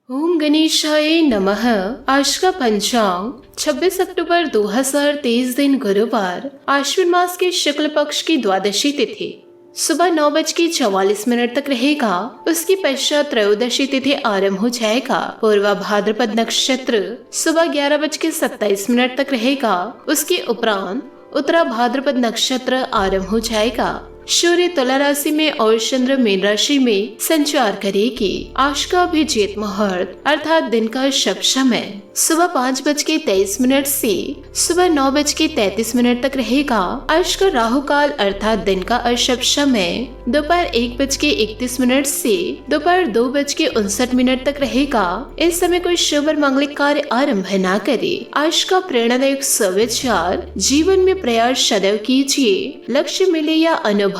ओम गणेशाय नमः। आज का पंचांग 26 अक्टूबर 2023 दिन गुरुवार, आश्विन मास के शुक्ल पक्ष की द्वादशी तिथि सुबह 9:44 तक रहेगा। उसके पश्चात त्रयोदशी तिथि आरंभ हो जाएगा। पूर्वा भाद्रपद नक्षत्र सुबह 11:27 तक रहेगा। उसके उपरांत उत्तरा भाद्रपद नक्षत्र आरंभ हो जाएगा। सूर्य तुला राशि में और चंद्र मीन राशि में संचार करेगी। आज का अभिजीत मुहूर्त अर्थात दिन का शुभ समय सुबह 5:23 से सुबह 9:33 तक रहेगा। आज का राहु काल अर्थात दिन का अशुभ समय दोपहर 1:31 से दोपहर 2:59 तक रहेगा। इस समय कोई शुभ और मांगलिक कार्य आरंभ न करे। आज का प्रेरणादायक सुविचार, जीवन में प्रयास सदैव कीजिए, लक्ष्य मिले या अनुभव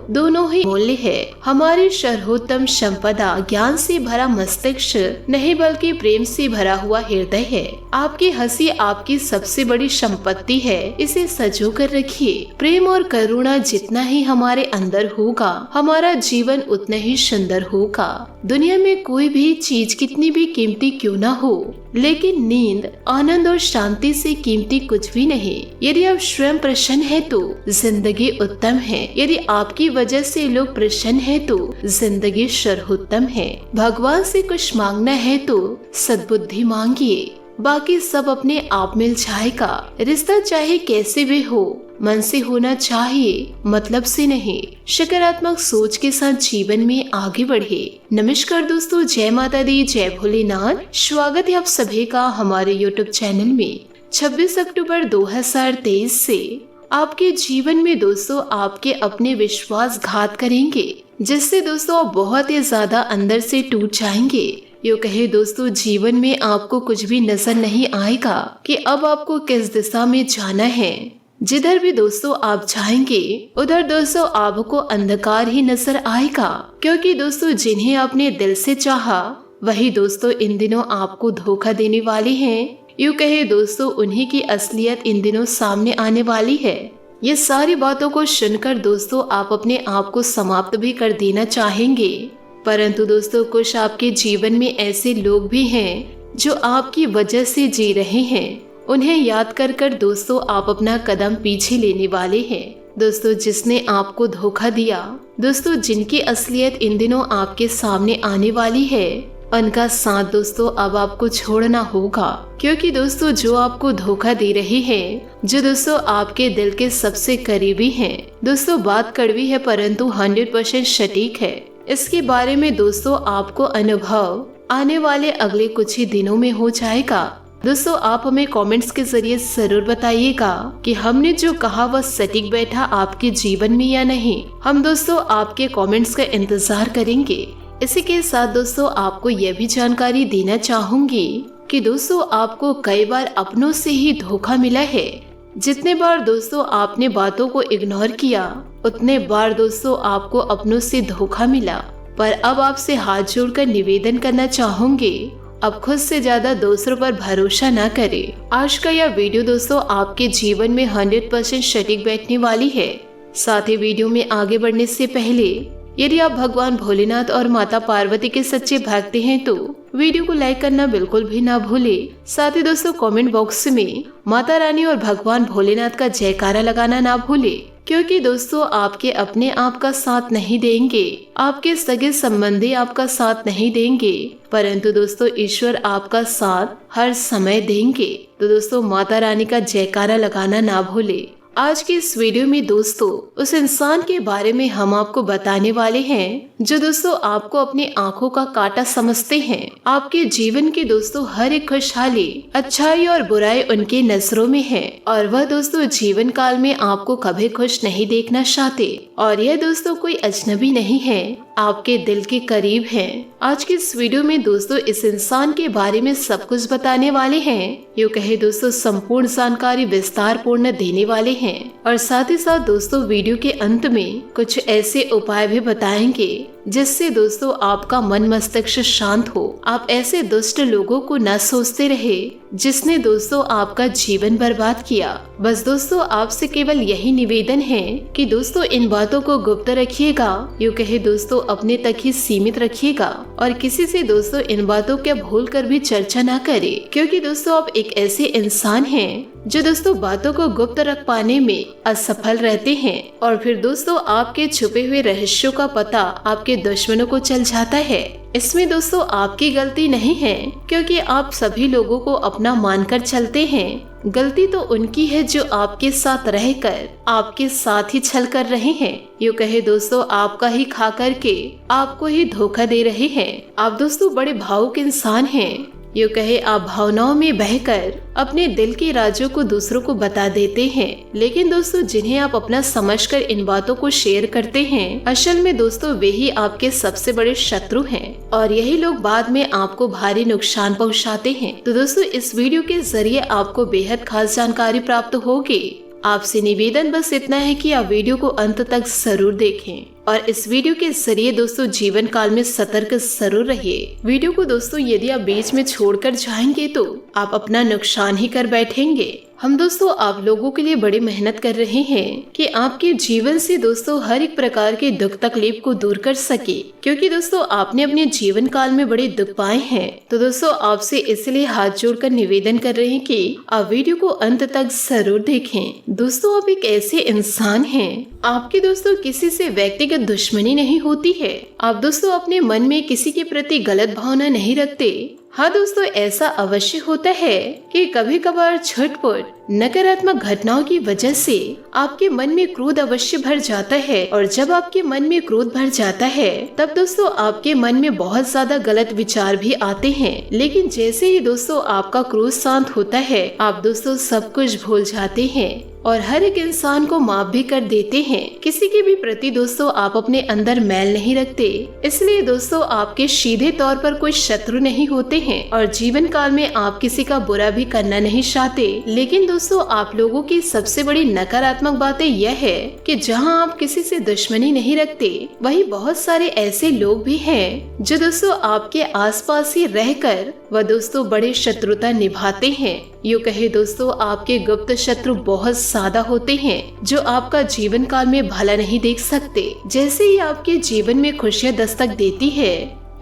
दोनों ही मूल्य है। हमारी सर्वोत्तम संपदा ज्ञान से भरा मस्तिष्क नहीं बल्कि प्रेम से भरा हुआ हृदय है। आपकी हंसी आपकी सबसे बड़ी संपत्ति है, इसे सजो कर रखिए। प्रेम और करुणा जितना ही हमारे अंदर होगा, हमारा जीवन उतना ही सुंदर होगा। दुनिया में कोई भी चीज कितनी भी कीमती क्यों न हो, लेकिन नींद, आनंद और शांति से कीमती कुछ भी नहीं। यदि आप स्वयं प्रसन्न है तो जिंदगी उत्तम है। यदि आपकी वजह से लोग प्रसन्न है तो जिंदगी सर्वोत्तम है। भगवान से कुछ मांगना है तो सद्बुद्धि मांगिए, बाकी सब अपने आप मिल जाएगा। रिश्ता चाहे कैसे भी हो, मन से होना चाहिए, मतलब से नहीं। सकारात्मक सोच के साथ जीवन में आगे बढ़े। नमस्कार दोस्तों, जय माता दी, जय भोलेनाथ। स्वागत है आप सभी का हमारे YouTube चैनल में। 26 अक्टूबर 2023 से आपके जीवन में दोस्तों आपके अपने विश्वासघात करेंगे, जिससे दोस्तों आप बहुत ही ज्यादा अंदर से टूट जाएंगे। यो कहे दोस्तों, जीवन में आपको कुछ भी नजर नहीं आएगा कि अब आपको किस दिशा में जाना है। जिधर भी दोस्तों आप जाएंगे उधर दोस्तों आपको अंधकार ही नजर आएगा, क्योंकि दोस्तों जिन्हें आपने दिल से चाहा वही दोस्तों इन दिनों आपको धोखा देने वाले हैं। यूँ कहे दोस्तों उन्हीं की असलियत इन दिनों सामने आने वाली है। ये सारी बातों को सुनकर दोस्तों आप अपने आप को समाप्त भी कर देना चाहेंगे, परंतु दोस्तों कुछ आपके जीवन में ऐसे लोग भी हैं जो आपकी वजह से जी रहे हैं। उन्हें याद कर कर दोस्तों आप अपना कदम पीछे लेने वाले हैं। दोस्तों जिसने आपको धोखा दिया, दोस्तों जिनकी असलियत इन दिनों आपके सामने आने वाली है, उनका साथ दोस्तों अब आपको छोड़ना होगा, क्योंकि दोस्तों जो आपको धोखा दे रहे हैं, जो दोस्तों आपके दिल के सबसे करीबी हैं, दोस्तों बात कड़वी है परंतु 100% सटीक है। इसके बारे में दोस्तों आपको अनुभव आने वाले अगले कुछ ही दिनों में हो जाएगा। दोस्तों आप हमें कमेंट्स के जरिए जरूर बताइएगा कि हमने जो कहा वह सटीक बैठा आपके जीवन में या नहीं। हम दोस्तों आपके कमेंट्स का इंतजार करेंगे। इसी के साथ दोस्तों आपको यह भी जानकारी देना चाहूंगी कि दोस्तों आपको कई बार अपनों से ही धोखा मिला है। जितने बार दोस्तों आपने बातों को इग्नोर किया, उतने बार दोस्तों आपको अपनों से धोखा मिला। पर अब आपसे हाथ जोड़कर निवेदन करना चाहूंगी, अब खुद से ज्यादा दूसरों पर भरोसा न करें। आज का यह वीडियो दोस्तों आपके जीवन में 100% सटीक बैठने वाली है। साथ ही वीडियो में आगे बढ़ने से पहले यदि आप भगवान भोलेनाथ और माता पार्वती के सच्चे भक्त हैं तो वीडियो को लाइक करना बिल्कुल भी ना भूले। साथ ही दोस्तों कमेंट बॉक्स में माता रानी और भगवान भोलेनाथ का जयकारा लगाना ना भूले, क्योंकि दोस्तों आपके अपने आप का साथ नहीं देंगे, आपके सगे संबंधी आपका साथ नहीं देंगे, परंतु दोस्तों ईश्वर आपका साथ हर समय देंगे। तो दोस्तों माता रानी का जयकारा लगाना ना भूले। आज की इस वीडियो में दोस्तों उस इंसान के बारे में हम आपको बताने वाले हैं जो दोस्तों आपको अपनी आंखों का कांटा समझते हैं। आपके जीवन की दोस्तों हर एक खुशहाली, अच्छाई और बुराई उनके नजरों में है, और वह दोस्तों जीवन काल में आपको कभी खुश नहीं देखना चाहते। और यह दोस्तों कोई अजनबी नहीं है, आपके दिल के करीब है। आज की इस वीडियो में दोस्तों इस इंसान के बारे में सब कुछ बताने वाले हैं। यूँ कहे दोस्तों संपूर्ण जानकारी विस्तार पूर्ण देने वाले हैं, और साथ ही साथ दोस्तों वीडियो के अंत में कुछ ऐसे उपाय भी बताएंगे जिससे दोस्तों आपका मन मस्तिष्क शांत हो। आप ऐसे दुष्ट लोगों को न सोचते रहे जिसने दोस्तों आपका जीवन बर्बाद किया। बस दोस्तों आपसे केवल यही निवेदन है कि दोस्तों इन बातों को गुप्त रखिएगा, यूँ कहे दोस्तों अपने तक ही सीमित रखिएगा और किसी से दोस्तों इन बातों का भूल कर भी चर्चा ना करे, क्योंकि दोस्तों आप एक ऐसे इंसान हैं जो दोस्तों बातों को गुप्त रख पाने में असफल रहते हैं और फिर दोस्तों आपके छुपे हुए रहस्यों का पता आपके दुश्मनों को चल जाता है। इसमें दोस्तों आपकी गलती नहीं है, क्योंकि आप सभी लोगों को अपना मानकर चलते हैं। गलती तो उनकी है जो आपके साथ रहकर आपके साथ ही छल कर रहे हैं, यूँ कहे दोस्तों आपका ही खा करके आपको ही धोखा दे रहे हैं। आप दोस्तों बड़े भावुक इंसान हैं, यूँ कहे आप भावनाओं में बहकर अपने दिल के राजों को दूसरों को बता देते हैं, लेकिन दोस्तों जिन्हें आप अपना समझकर इन बातों को शेयर करते हैं, असल में दोस्तों वे ही आपके सबसे बड़े शत्रु हैं और यही लोग बाद में आपको भारी नुकसान पहुंचाते हैं। तो दोस्तों इस वीडियो के जरिए आपको बेहद खास जानकारी प्राप्त होगी। आपसे निवेदन बस इतना है कि आप वीडियो को अंत तक जरूर देखें और इस वीडियो के जरिए दोस्तों जीवन काल में सतर्क जरूर रहिए। वीडियो को दोस्तों यदि आप बीच में छोड़कर जाएंगे तो आप अपना नुकसान ही कर बैठेंगे। हम दोस्तों आप लोगों के लिए बड़ी मेहनत कर रहे हैं कि आपके जीवन से दोस्तों हर एक प्रकार के दुख तकलीफ को दूर कर सके, क्योंकि दोस्तों आपने अपने जीवन काल में बड़े दुख पाए हैं। तो दोस्तों आपसे इसलिए हाथ जोड़कर निवेदन कर रहे हैं कि आप वीडियो को अंत तक जरूर देखें। दोस्तों आप एक ऐसे इंसान हैं, आपके दोस्तों किसी से व्यक्तिगत दुश्मनी नहीं होती है। आप दोस्तों अपने मन में किसी के प्रति गलत भावना नहीं रखते। हाँ दोस्तों ऐसा अवश्य होता है कि कभी कभार झटपट नकारात्मक घटनाओं की वजह से आपके मन में क्रोध अवश्य भर जाता है और जब आपके मन में क्रोध भर जाता है तब दोस्तों आपके मन में बहुत ज्यादा गलत विचार भी आते हैं। लेकिन जैसे ही दोस्तों आपका क्रोध शांत होता है आप दोस्तों सब कुछ भूल जाते हैं और हर एक इंसान को माफ भी कर देते हैं। किसी के भी प्रति दोस्तों आप अपने अंदर मैल नहीं रखते, इसलिए दोस्तों आपके सीधे तौर पर कोई शत्रु नहीं होते हैं और जीवन काल में आप किसी का बुरा भी करना नहीं चाहते। लेकिन दोस्तों आप लोगों की सबसे बड़ी नकारात्मक बातें यह है कि जहां आप किसी से दुश्मनी नहीं रखते वही बहुत सारे ऐसे लोग भी हैं जो दोस्तों आपके आसपास ही रहकर वह दोस्तों बड़े शत्रुता निभाते हैं। यूँ कहे दोस्तों आपके गुप्त शत्रु बहुत ज्यादा होते हैं जो आपका जीवन काल में भला नहीं देख सकते। जैसे ही आपके जीवन में खुशियाँ दस्तक देती है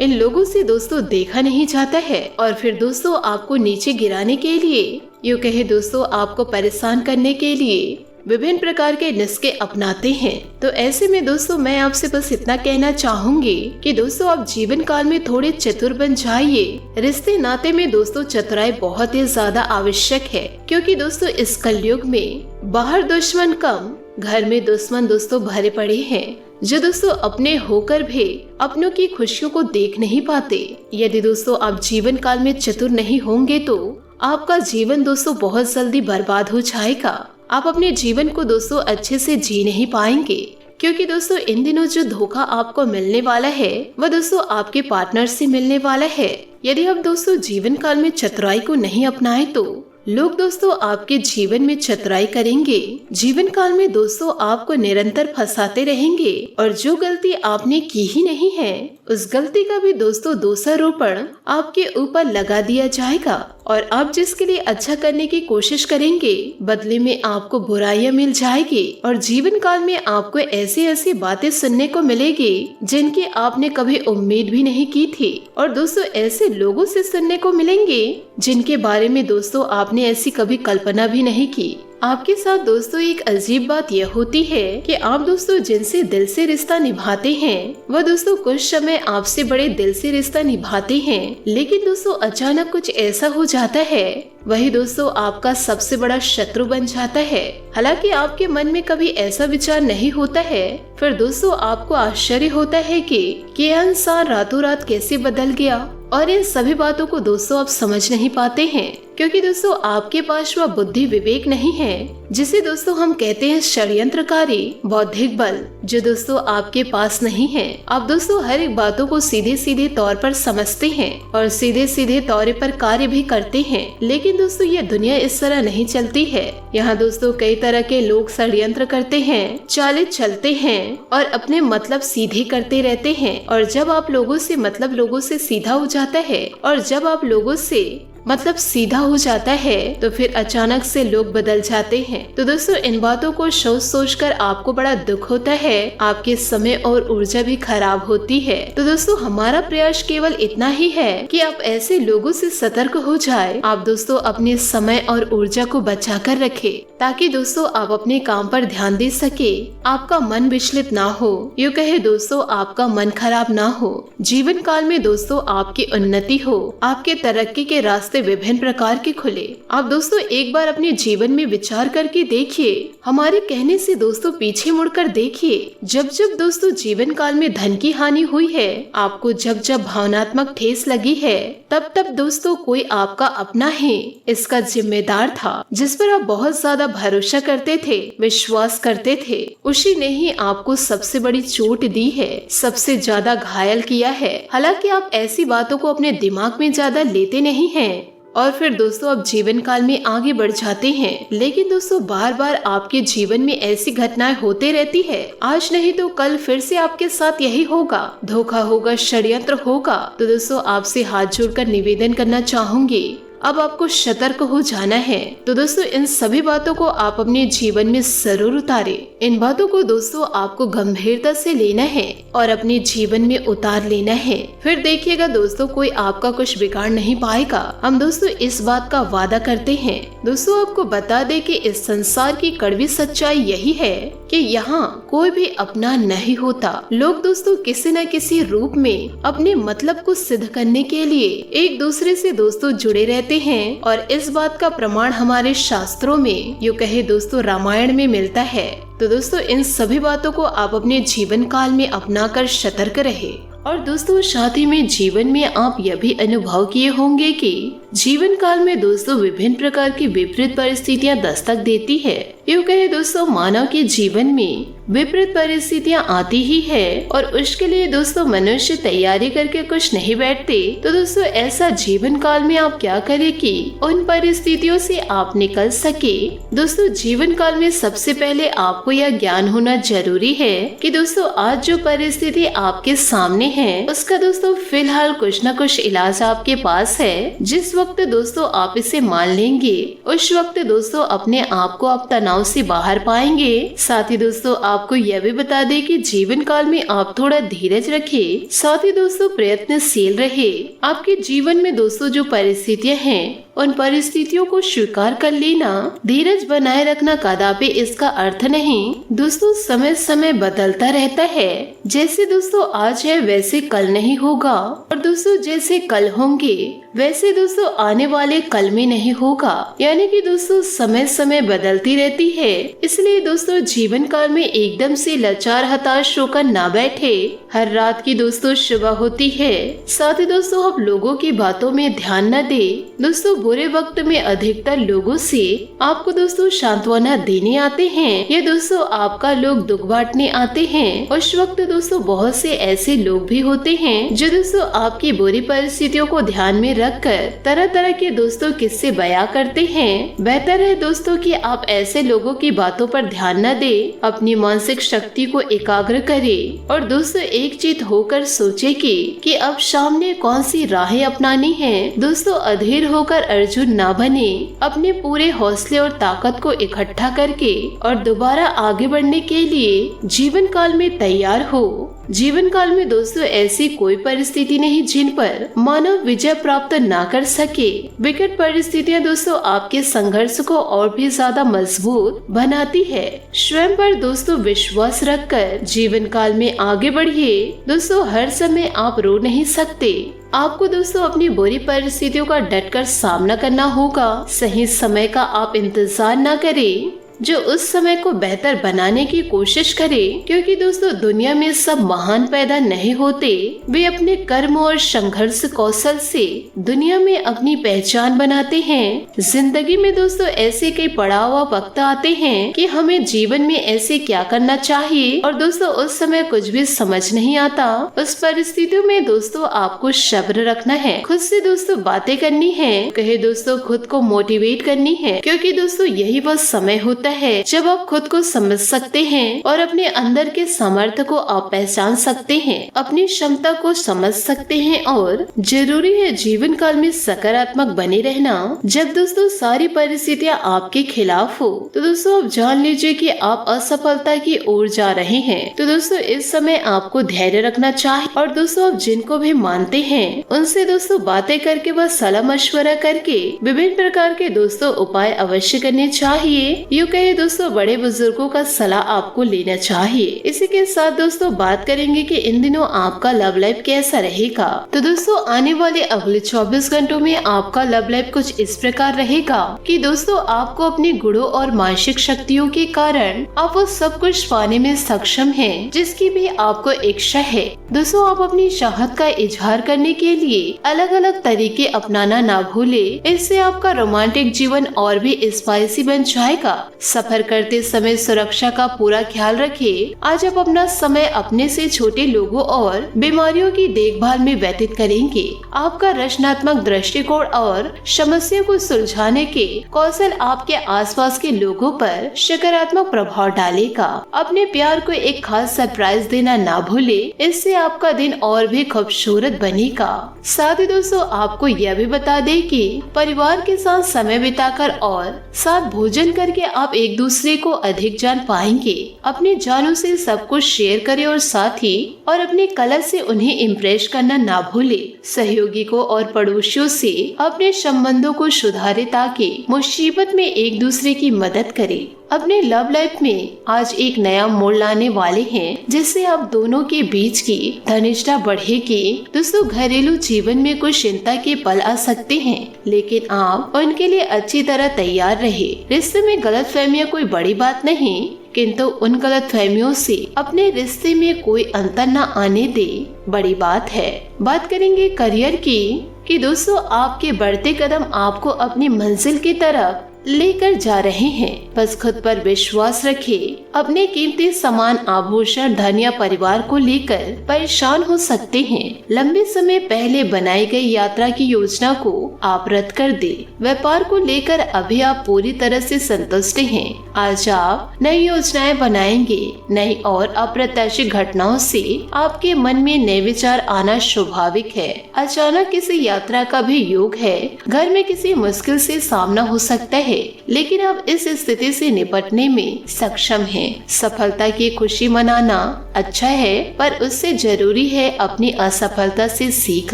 इन लोगों से दोस्तों देखा नहीं जाता है और फिर दोस्तों आपको नीचे गिराने के लिए, यूँ कहे दोस्तों आपको परेशान करने के लिए विभिन्न प्रकार के नुस्खे अपनाते हैं। तो ऐसे में दोस्तों मैं आपसे बस इतना कहना चाहूंगी कि दोस्तों आप जीवन काल में थोड़े चतुर बन जाइए। रिश्ते नाते में दोस्तों चतुराई बहुत ही ज्यादा आवश्यक है, क्योंकि दोस्तों इस कलयुग में बाहर दुश्मन कम घर में दुश्मन दोस्तों भरे पड़े हैं जो दोस्तों अपने होकर भी अपनों की खुशियों को देख नहीं पाते। यदि दोस्तों आप जीवन काल में चतुर नहीं होंगे तो आपका जीवन दोस्तों बहुत जल्दी बर्बाद हो जाएगा। आप अपने जीवन को दोस्तों अच्छे से जी नहीं पाएंगे, क्योंकि दोस्तों इन दिनों जो धोखा आपको मिलने वाला है वह दोस्तों आपके पार्टनर से मिलने वाला है। यदि आप दोस्तों जीवन काल में चतुराई को नहीं अपनाए तो लोग दोस्तों आपके जीवन में चतुराई करेंगे। जीवन काल में दोस्तों आपको निरंतर फंसाते रहेंगे और जो गलती आपने की ही नहीं है उस गलती का भी दोस्तों दोषारोपण आपके ऊपर लगा दिया जाएगा और आप जिसके लिए अच्छा करने की कोशिश करेंगे बदले में आपको बुराइयां मिल जाएगी और जीवन काल में आपको ऐसी ऐसी बातें सुनने को मिलेगी जिनकी आपने कभी उम्मीद भी नहीं की थी और दोस्तों ऐसे लोगों से सुनने को मिलेंगे जिनके बारे में दोस्तों आपने ऐसी कभी कल्पना भी नहीं की। आपके साथ दोस्तों एक अजीब बात यह होती है कि आप दोस्तों जिनसे दिल से रिश्ता निभाते हैं वह दोस्तों कुछ समय आपसे बड़े दिल से रिश्ता निभाते हैं, लेकिन दोस्तों अचानक कुछ ऐसा हो जाता है वही दोस्तों आपका सबसे बड़ा शत्रु बन जाता है। हालांकि आपके मन में कभी ऐसा विचार नहीं होता है, फिर दोस्तों आपको आश्चर्य होता है कि यह इंसान रातों रात कैसे बदल गया और इन सभी बातों को दोस्तों आप समझ नहीं पाते हैं, क्योंकि दोस्तों आपके पास वह बुद्धि विवेक नहीं है जिसे दोस्तों हम कहते हैं षड्यंत्रकारी बौद्धिक बल, जो दोस्तों आपके पास नहीं है। आप दोस्तों हर एक बातों को सीधे सीधे तौर पर समझते हैं और सीधे सीधे तौर पर कार्य भी करते हैं, लेकिन दोस्तों ये दुनिया इस तरह नहीं चलती है। यहाँ दोस्तों कई तरह के लोग षड्यंत्र करते हैं, चालें चलते हैं और अपने मतलब सीधे करते रहते हैं। और जब आप लोगों से मतलब लोगों से सीधा हो जाता है और जब आप लोगों से मतलब सीधा हो जाता है तो फिर अचानक से लोग बदल जाते हैं। तो दोस्तों इन बातों को सोच सोच कर आपको बड़ा दुख होता है, आपके समय और ऊर्जा भी खराब होती है। तो दोस्तों हमारा प्रयास केवल इतना ही है कि आप ऐसे लोगों से सतर्क हो जाए। आप दोस्तों अपने समय और ऊर्जा को बचा कर रखे ताकि दोस्तों आप अपने काम पर ध्यान दे सके, आपका मन विचलित ना हो, यूँ कहे दोस्तों आपका मन खराब ना हो। जीवन काल में दोस्तों आपकी उन्नति हो, आपके तरक्की के रास्ते विभिन्न प्रकार के खुले। आप दोस्तों एक बार अपने जीवन में विचार करके देखिए, हमारे कहने से दोस्तों पीछे मुड़कर देखिए। जब जब दोस्तों जीवन काल में धन की हानि हुई है, आपको जब जब भावनात्मक ठेस लगी है, तब तब दोस्तों कोई आपका अपना है इसका जिम्मेदार था, जिस पर आप बहुत ज्यादा भरोसा करते थे, विश्वास करते थे, उसी ने ही आपको सबसे बड़ी चोट दी है, सबसे ज्यादा घायल किया है। हालांकि आप ऐसी बातों को अपने दिमाग में ज्यादा लेते नहीं हैं और फिर दोस्तों अब जीवन काल में आगे बढ़ जाते हैं। लेकिन दोस्तों बार बार आपके जीवन में ऐसी घटनाएं होते रहती है, आज नहीं तो कल फिर से आपके साथ यही होगा, धोखा होगा, षड्यंत्र होगा। तो दोस्तों आपसे हाथ जोड़कर निवेदन करना चाहूंगी, अब आपको सतर्क हो जाना है। तो दोस्तों इन सभी बातों को आप अपने जीवन में जरूर उतारे। इन बातों को दोस्तों आपको गंभीरता से लेना है और अपने जीवन में उतार लेना है। फिर देखिएगा दोस्तों कोई आपका कुछ बिगाड़ नहीं पाएगा। हम दोस्तों इस बात का वादा करते हैं। दोस्तों आपको बता दे कि इस संसार की कड़वी सच्चाई यही है कि यहाँ कोई भी अपना नहीं होता। लोग दोस्तों किसी न किसी रूप में अपने मतलब को सिद्ध करने के लिए एक दूसरे से दोस्तों जुड़े रहते हैं और इस बात का प्रमाण हमारे शास्त्रों में, यूँ कहे दोस्तों रामायण में मिलता है। तो दोस्तों इन सभी बातों को आप अपने जीवन काल में अपनाकर सतर्क रहे। और दोस्तों साथ ही में जीवन में आप यह भी अनुभव किए होंगे कि जीवन काल में दोस्तों विभिन्न प्रकार की विपरीत परिस्थितियां दस्तक देती है। यूँ कहे दोस्तों मानव के जीवन में विपरीत परिस्थितियां आती ही है और उसके लिए दोस्तों मनुष्य तैयारी करके कुछ नहीं बैठते। तो दोस्तों ऐसा जीवन काल में आप क्या करें कि उन परिस्थितियों से आप निकल सके। दोस्तों जीवन काल में सबसे पहले आपको यह ज्ञान होना जरूरी है कि दोस्तों आज जो परिस्थिति आपके सामने है उसका दोस्तों फिलहाल कुछ न कुछ इलाज आपके पास है। जिस वक्त दोस्तों आप इसे मान लेंगे उस वक्त दोस्तों अपने आप को आप तनाव से बाहर पाएंगे। साथ ही दोस्तों आपको यह भी बता दें कि जीवन काल में आप थोड़ा धीरज रखें, साथ ही दोस्तों प्रयत्नशील रहे। आपके जीवन में दोस्तों जो परिस्थितियां हैं उन परिस्थितियों को स्वीकार कर लेना, धीरज बनाए रखना कदापि इसका अर्थ नहीं। दोस्तों समय समय बदलता रहता है, जैसे दोस्तों आज है वैसे कल नहीं होगा और दोस्तों जैसे कल होंगे वैसे दोस्तों आने वाले कल में नहीं होगा। यानी कि दोस्तों समय समय बदलती रहती है। इसलिए दोस्तों जीवन काल में एकदम से लाचार हताश होकर ना बैठे। हर रात की दोस्तों सुबह होती है। साथ ही दोस्तों आप लोगों की बातों में ध्यान न दे। दोस्तों बुरे वक्त में अधिकतर लोगों से आपको दोस्तों सांत्वना देने आते हैं या दोस्तों आपका लोग दुख बांटने आते हैं। उस वक्त दोस्तों बहुत से ऐसे लोग भी होते हैं जो दोस्तों आपकी बुरी परिस्थितियों को ध्यान में रखकर तरह तरह के दोस्तों किस्से बयां करते हैं। बेहतर है दोस्तों कि आप ऐसे लोगों की बातों पर ध्यान न दें, अपनी मानसिक शक्ति को एकाग्र करें और दोस्तों एकचित होकर सोचे कि अब सामने कौन सी राहें अपनानी है। दोस्तों अधीर होकर अर्जुन ना बने, अपने पूरे हौसले और ताकत को इकट्ठा करके और दोबारा आगे बढ़ने के लिए जीवन काल में तैयार हो। जीवन काल में दोस्तों ऐसी कोई परिस्थिति नहीं जिन पर मानव विजय प्राप्त ना कर सके। विकट परिस्थितियां दोस्तों आपके संघर्ष को और भी ज्यादा मजबूत बनाती है। स्वयं पर दोस्तों विश्वास रखकर जीवन काल में आगे बढ़िए। दोस्तों हर समय आप रो नहीं सकते। आपको दोस्तों अपनी बुरी परिस्थितियों का डटकर सामना करना होगा। सही समय का आप इंतजार न करें। जो उस समय को बेहतर बनाने की कोशिश करे, क्योंकि दोस्तों दुनिया में सब महान पैदा नहीं होते, वे अपने कर्म और संघर्ष कौशल से दुनिया में अपनी पहचान बनाते हैं। जिंदगी में दोस्तों ऐसे कई पड़ाव व वक्त आते हैं कि हमें जीवन में ऐसे क्या करना चाहिए और दोस्तों उस समय कुछ भी समझ नहीं आता। उस परिस्थितियों में दोस्तों आपको सब्र रखना है, खुद से दोस्तों बातें करनी है, कहे दोस्तों खुद को मोटिवेट करनी है, क्योंकि दोस्तों यही वह समय होता है जब आप खुद को समझ सकते हैं और अपने अंदर के सामर्थ्य को आप पहचान सकते हैं, अपनी क्षमता को समझ सकते हैं। और जरूरी है जीवन काल में सकारात्मक बने रहना। जब दोस्तों सारी परिस्थितियाँ आपके खिलाफ हो तो दोस्तों आप जान लीजिए कि आप असफलता की ओर जा रहे हैं। तो दोस्तों इस समय आपको धैर्य रखना चाहिए और दोस्तों आप जिनको भी मानते हैं उनसे दोस्तों बातें करके व सलाह मशवरा करके विभिन्न प्रकार के दोस्तों उपाय अवश्य करने चाहिए। यूँ कहे दोस्तों बड़े बुजुर्गों का सलाह आपको लेना चाहिए। इसी के साथ दोस्तों बात करेंगे कि इन दिनों आपका लव लाइफ कैसा रहेगा। तो दोस्तों आने वाले अगले 24 घंटों में आपका लव लाइफ कुछ इस प्रकार रहेगा कि दोस्तों आपको अपने गुणों और मानसिक शक्तियों के कारण आप वो सब कुछ पाने में सक्षम हैं जिसकी भी आपको इच्छा है। दोस्तों आप अपनी चाहत का इजहार करने के लिए अलग अलग तरीके अपनाना ना भूले, इससे आपका रोमांटिक जीवन और भी स्पाइसी बन जाएगा। सफर करते समय सुरक्षा का पूरा ख्याल रखें। आज आप अपना समय अपने से छोटे लोगों और बीमारियों की देखभाल में व्यतीत करेंगे। आपका रचनात्मक दृष्टिकोण और समस्या को सुलझाने के कौशल आपके आसपास के लोगों पर सकारात्मक प्रभाव डालेगा। अपने प्यार को एक खास सरप्राइज देना ना भूले, इससे आपका दिन और भी खूबसूरत बनेगा। साथ ही दोस्तों आपको यह भी बता दें कि परिवार के साथ समय बिताकर और साथ भोजन करके आप एक दूसरे को अधिक जान पाएंगे। अपने जानों से सब कुछ शेयर करें और साथ ही और अपने कला से उन्हें इम्प्रेस करना ना भूले। सहयोगी को और पड़ोसियों से अपने संबंधों को सुधारे ताकि मुसीबत में एक दूसरे की मदद करें। अपने लव लाइफ में आज एक नया मोड़ लाने वाले हैं जिससे आप दोनों के बीच की घनिष्ठता बढ़ेगी। दोस्तों घरेलू जीवन में कुछ चिंता के पल आ सकते हैं, लेकिन आप उनके लिए अच्छी तरह तैयार रहे। रिश्ते में गलतफहमियां कोई बड़ी बात नहीं, किंतु उन गलतफहमियों से अपने रिश्ते में कोई अंतर न आने दे बड़ी बात है। बात करेंगे करियर की कि दोस्तों आपके बढ़ते कदम आपको अपनी मंजिल की तरफ लेकर जा रहे हैं। बस खुद पर विश्वास रखिए। अपने कीमती सामान, आभूषण, धन या परिवार को लेकर परेशान हो सकते हैं। लंबे समय पहले बनाई गई यात्रा की योजना को आप रद्द कर दे। व्यापार को लेकर अभी आप पूरी तरह से संतुष्ट हैं। आज आप नई योजनाएं बनाएंगे। नई और अप्रत्याशित घटनाओं से आपके मन में नए विचार आना स्वाभाविक है। अचानक किसी यात्रा का भी योग है। घर में किसी मुश्किल से सामना हो सकता है, लेकिन आप इस स्थिति से निपटने में सक्षम हैं। सफलता की खुशी मनाना अच्छा है, पर उससे जरूरी है अपनी असफलता से सीख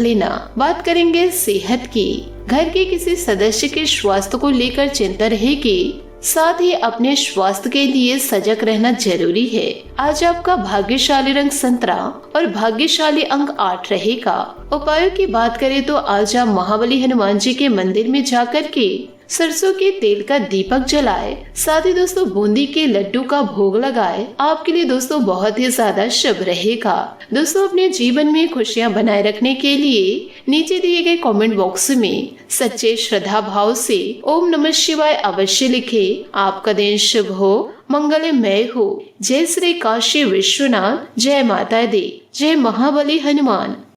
लेना। बात करेंगे सेहत की। घर के किसी सदस्य के स्वास्थ्य को लेकर चिंता रहेगी, साथ ही अपने स्वास्थ्य के लिए सजग रहना जरूरी है। आज आपका भाग्यशाली रंग संतरा और भाग्यशाली अंक 8 रहेगा। उपायों की बात करें तो आज आप महाबली हनुमान जी के मंदिर में जाकर के सरसों के तेल का दीपक जलाए, साथ ही दोस्तों बूंदी के लड्डू का भोग लगाए। आपके लिए दोस्तों बहुत ही ज्यादा शुभ रहेगा। दोस्तों अपने जीवन में खुशियां बनाए रखने के लिए नीचे दिए गए कमेंट बॉक्स में सच्चे श्रद्धा भाव से ओम नमः शिवाय अवश्य लिखे। आपका दिन शुभ हो, मंगलमय हो। जय श्री काशी विश्वनाथ, जय माता दी, जय महाबली हनुमान।